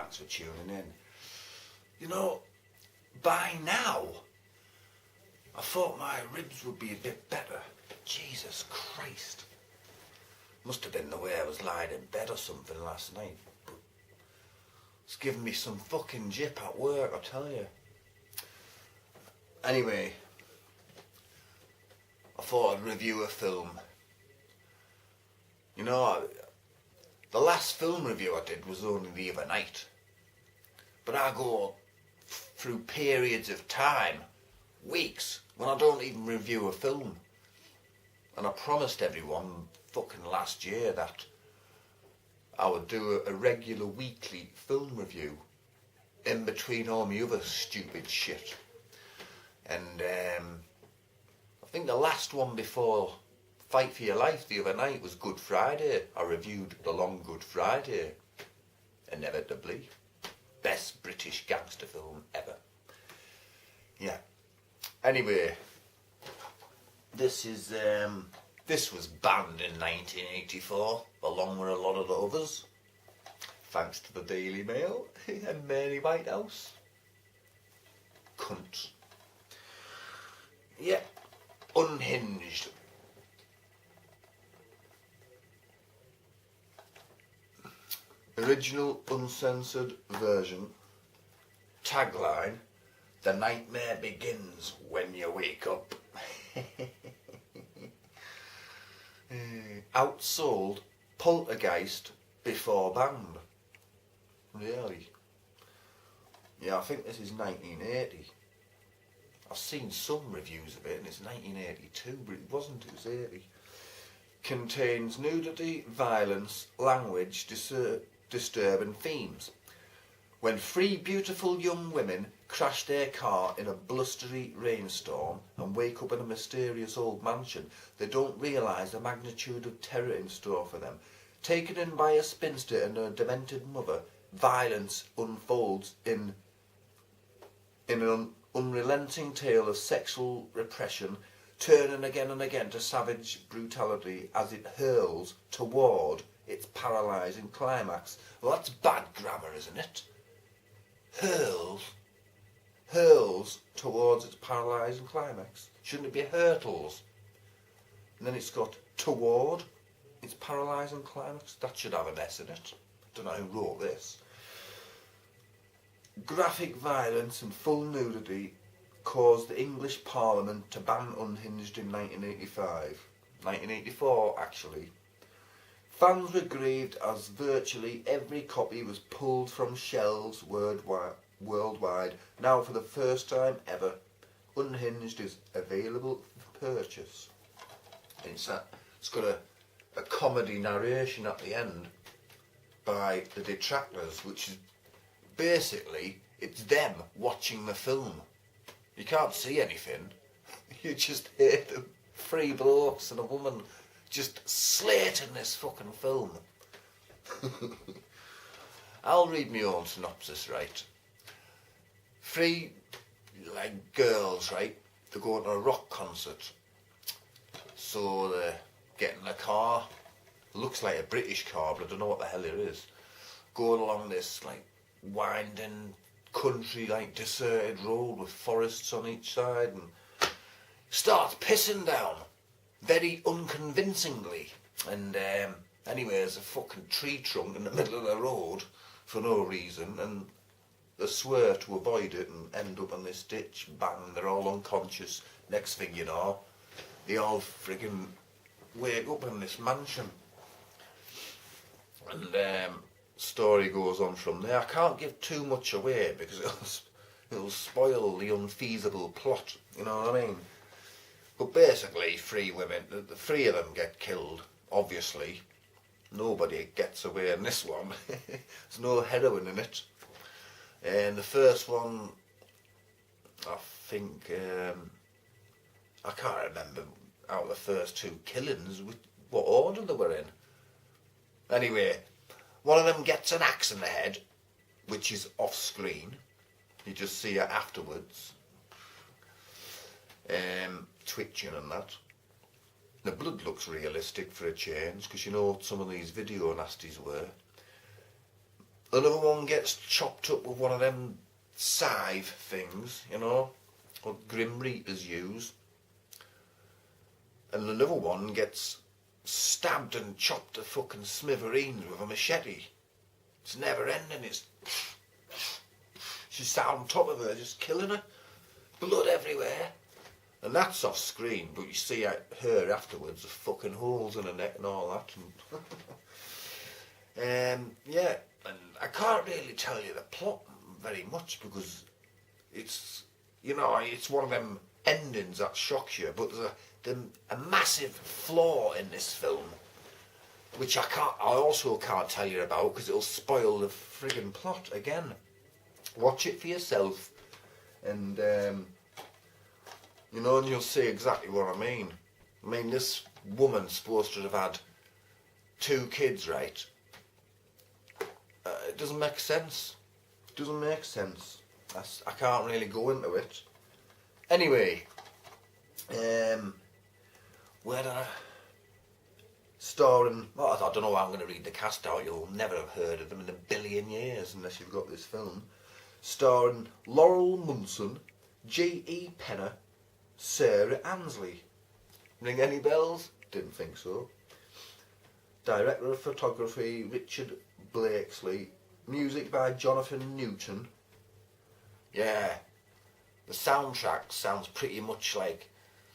thanks for tuning in. You know, by now, I thought my ribs would be a bit better. Jesus Christ. Must have been the way I was lying in bed or something last night. But it's given me some fucking jip at work, I tell you. Anyway, I thought I'd review a film. You know, the last film review I did was only the other night. But I go through periods of time, weeks, when I don't even review a film. And I promised everyone fucking last year that I would do a regular weekly film review in between all my other stupid shit. And I think the last one before Fight for Your Life the other night was Good Friday. I reviewed The Long Good Friday. Inevitably. Best British gangster film ever. Yeah. Anyway, this was banned in 1984, along with a lot of the others, thanks to the Daily Mail and Mary Whitehouse. Cunt. Yeah. Unhinged. Original uncensored version. Tagline: the nightmare begins when you wake up. Outsold Poltergeist before banned. Really? Yeah, I think this is 1980. I've seen some reviews of it and it's 1982, but it wasn't, it was 80. Contains nudity, violence, language, disturbing themes. When three beautiful young women crash their car in a blustery rainstorm and wake up in a mysterious old mansion, they don't realise the magnitude of terror in store for them. Taken in by a spinster and her demented mother, violence unfolds in an unrelenting tale of sexual repression, turning again and again to savage brutality as it hurls toward its paralysing climax. Well, that's bad grammar, isn't it? Hurls towards its paralysing climax. Shouldn't it be hurtles? And then it's got toward its paralysing climax. That should have an S in it. Don't know who wrote this. Graphic violence and full nudity caused the English Parliament to ban Unhinged in 1985. 1984, actually. Fans were grieved as virtually every copy was pulled from shelves worldwide. Now, for the first time ever, Unhinged is available for purchase. And it's got a comedy narration at the end by the detractors, which is basically, it's them watching the film. You can't see anything. You just hear them. Three blokes and a woman just slating this fucking film. I'll read my own synopsis, right? Three, girls, right? They're going to a rock concert. So they get in a car. Looks like a British car, but I don't know what the hell it is. Going along this, winding country, deserted road with forests on each side, and starts pissing down. Very unconvincingly. And anyway, there's a fucking tree trunk in the middle of the road for no reason, and they swear to avoid it and end up in this ditch. Bang, they're all unconscious. Next thing you know, they all friggin' wake up in this mansion. And story goes on from there. I can't give too much away because it'll spoil the unfeasible plot, you know what I mean? But basically, three women, the three of them get killed, obviously. Nobody gets away in this one. There's no heroine in it. And the first one, I think, I can't remember out of the first two killings what order they were in. Anyway, one of them gets an axe in the head, which is off screen. You just see her afterwards. Twitching and that. The blood looks realistic for a change, because you know what some of these video nasties were. Another one gets chopped up with one of them scythe things, you know, what Grim Reapers use. And another one gets stabbed and chopped to fucking smithereens with a machete. It's never ending. She's sat on top of her, just killing her. Blood everywhere. And that's off screen, but you see her afterwards, the fucking holes in her neck and all that. And yeah, and I can't really tell you the plot very much because it's, you know, it's one of them endings that shocks you. But there's a massive flaw in this film, which I also can't tell you about because it'll spoil the friggin' plot again. Watch it for yourself, and you know, and you'll see exactly what I mean. I mean, this woman's supposed to have had 2 kids, right? It doesn't make sense. It doesn't make sense. I can't really go into it. Anyway, where did I... Starring... Well, I don't know how I'm going to read the cast out. You'll never have heard of them in a billion years unless you've got this film. Starring Laurel Munson, J.E.Penner, Sarah Ansley. Ring any bells? Didn't think so. Director of photography, Richard Blakesley. Music by Jonathan Newton. Yeah, the soundtrack sounds pretty much like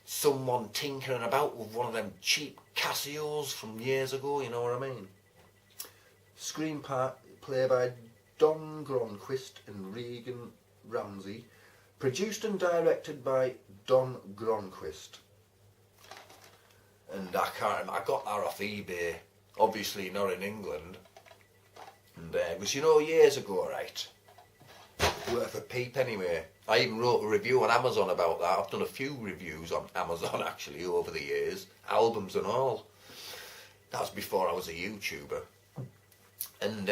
someone tinkering about with one of them cheap Casios from years ago, you know what I mean? Screenplay by Don Gronquist and Regan Ramsey. Produced and directed by Don Gronquist. And I got that off eBay. Obviously not in England. And because you know, years ago, right, worth a peep anyway. I even wrote a review on Amazon about that. I've done a few reviews on Amazon actually over the years, albums and all. That was before I was a YouTuber. And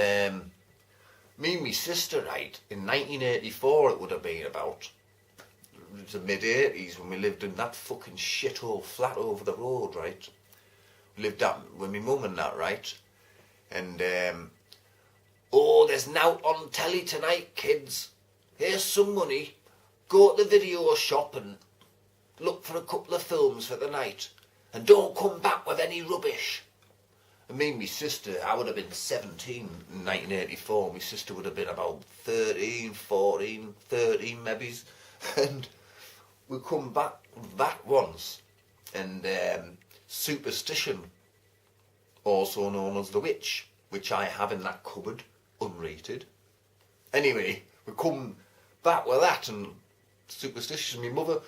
me and my sister, right, in 1984 it would have been about. It was the mid-80s when we lived in that fucking shithole flat over the road, right? We lived up with my mum and that, right? And oh, there's now on telly tonight, kids. Here's some money. Go to the video shop and look for a couple of films for the night. And don't come back with any rubbish. And me and my sister, I would have been 17 in 1984. My sister would have been about 13, 14, 13 maybe. And we come back once. And Superstition, also known as The Witch, which I have in that cupboard, unrated. Anyway, we come back with that and Superstition. My mother,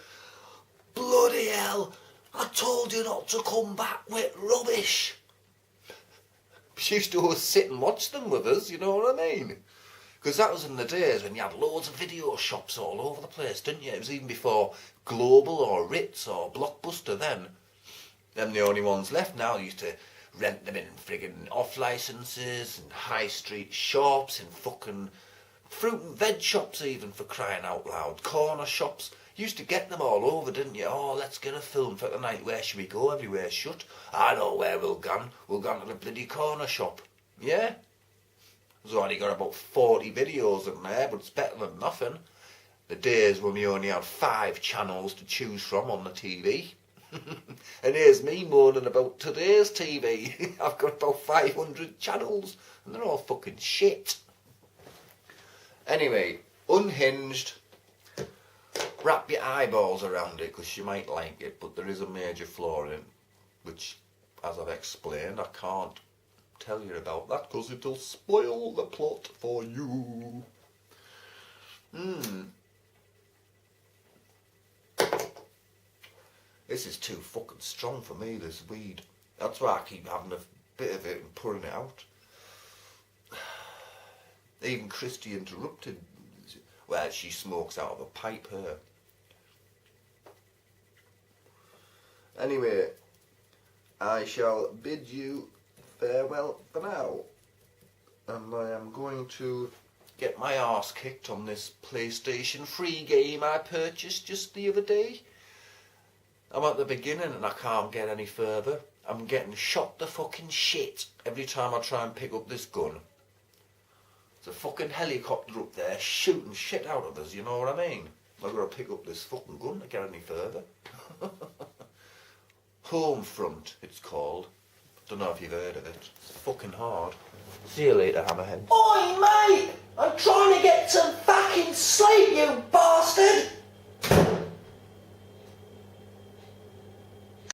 bloody hell, I told you not to come back with rubbish. She used to always sit and watch them with us, you know what I mean? Because that was in the days when you had loads of video shops all over the place, didn't you? It was even before Global or Ritz or Blockbuster then. Them the only ones left now. You used to rent them in friggin' off licenses and high street shops and fucking fruit and veg shops even, for crying out loud. Corner shops. You used to get them all over, didn't you? Oh, let's get a film for the night. Where should we go? Everywhere's shut. I know where we'll go. We'll go to the bloody corner shop. Yeah? There's only got about 40 videos in there, but it's better than nothing. The days when we only had 5 channels to choose from on the TV. And here's me moaning about today's TV. I've got about 500 channels, and they're all fucking shit. Anyway, Unhinged. Wrap your eyeballs around it because you might like it, but there is a major flaw in it, which, as I've explained, I can't tell you about that because it'll spoil the plot for you. This is too fucking strong for me, this weed. That's why I keep having a bit of it and pouring it out. Even Christy interrupted. Well, she smokes out of a pipe, her. Anyway, I shall bid you farewell for now. And I am going to get my arse kicked on this PlayStation 3 game I purchased just the other day. I'm at the beginning and I can't get any further. I'm getting shot to fucking shit every time I try and pick up this gun. There's a fucking helicopter up there shooting shit out of us, you know what I mean? I've got to pick up this fucking gun to get any further. Homefront, it's called. Don't know if you've heard of it. It's fucking hard. See you later, Hammerhead. Oi, mate! I'm trying to get some fucking sleep, you bastard!